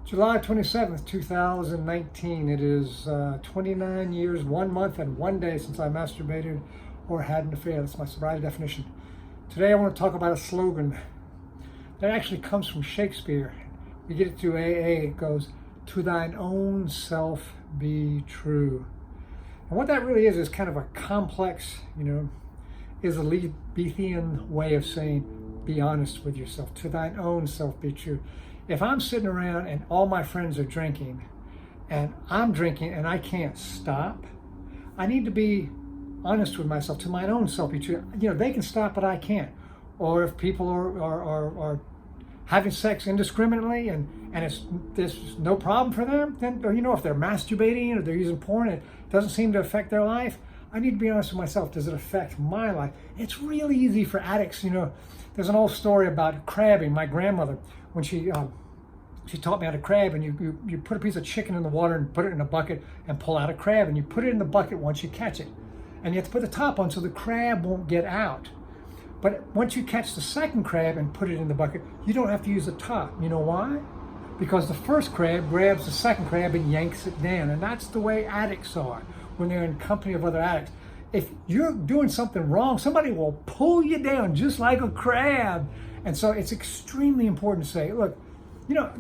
July 27th, 2019. It is 29 years, 1 month, and 1 day since I masturbated or had an affair. That's my sobriety definition. Today I want to talk about a slogan that actually comes from Shakespeare. We get it through AA. It goes, "To thine own self be true." And what that really is kind of a complex, is a Elizabethan way of saying, be honest with yourself. To thine own self be true. If I'm sitting around and all my friends are drinking and I'm drinking and I can't stop, I need to be honest with myself. To my own self be true. They can stop, but I can't. Or if people are having sex indiscriminately and there's no problem for them, then, or if they're masturbating or they're using porn, it doesn't seem to affect their life, I need to be honest with myself. Does it affect my life? It's really easy for addicts. There's an old story about crabbing. My grandmother, when she taught me how to crab, and you put a piece of chicken in the water and put it in a bucket and pull out a crab, and you put it in the bucket once you catch it. And you have to put the top on so the crab won't get out. But once you catch the second crab and put it in the bucket, you don't have to use the top. You know why? Because the first crab grabs the second crab and yanks it down. And that's the way addicts are when they're in company of other addicts. If you're doing something wrong, somebody will pull you down just like a crab. And so it's extremely important to say, look,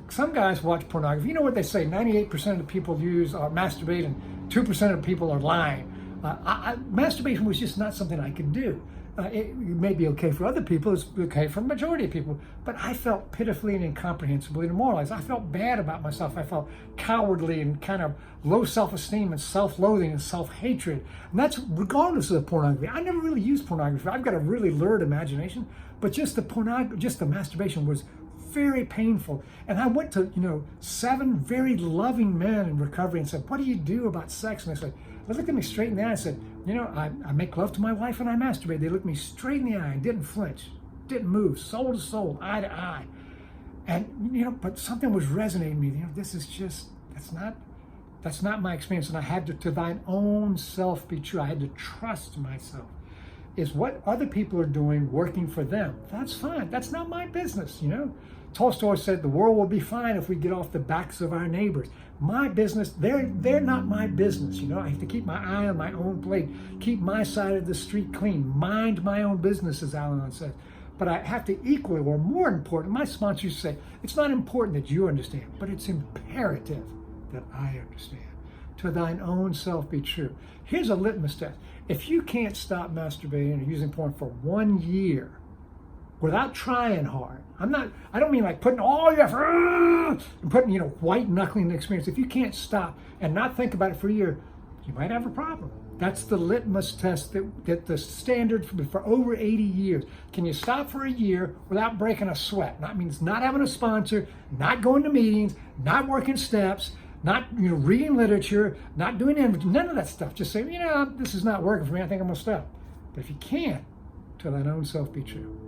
some guys watch pornography. You know what they say? 98% of the people masturbate, and 2% of the people are lying. Masturbation was just not something I could do. It may be okay for other people, it's okay for the majority of people, but I felt pitifully and incomprehensibly demoralized. I felt bad about myself. I felt cowardly and kind of low self-esteem and self-loathing and self-hatred. And that's regardless of the pornography. I never really used pornography. I've got a really lurid imagination, but just the masturbation was very painful. And I went to, 7 very loving men in recovery and said, "What do you do about sex?" And they looked at me straight in the eye and said, I make love to my wife and I masturbate. They looked me straight in the eye and didn't flinch, didn't move, soul to soul, eye to eye. And, but something was resonating with me. That's not my experience. And I had to thine own self be true. I had to trust myself. Is what other people are doing working for them? That's fine. That's not my business, Tolstoy said the world will be fine if we get off the backs of our neighbors. My business, they're not my business, I have to keep my eye on my own plate, keep my side of the street clean, mind my own business, as Al-Anon says. But I have to equally, or more important, my sponsors say, it's not important that you understand, but it's imperative that I understand. To thine own self be true. Here's a litmus test. If you can't stop masturbating or using porn for 1 year without trying hard, I don't mean like putting all your effort and putting, white knuckling experience. If you can't stop and not think about it for a year, you might have a problem. That's the litmus test that the standard for over 80 years. Can you stop for a year without breaking a sweat? That means not having a sponsor, not going to meetings, not working steps, not reading literature, not doing anything, none of that stuff. Just say, this is not working for me. I think I'm gonna stop. But if you can't, to thine own self be true.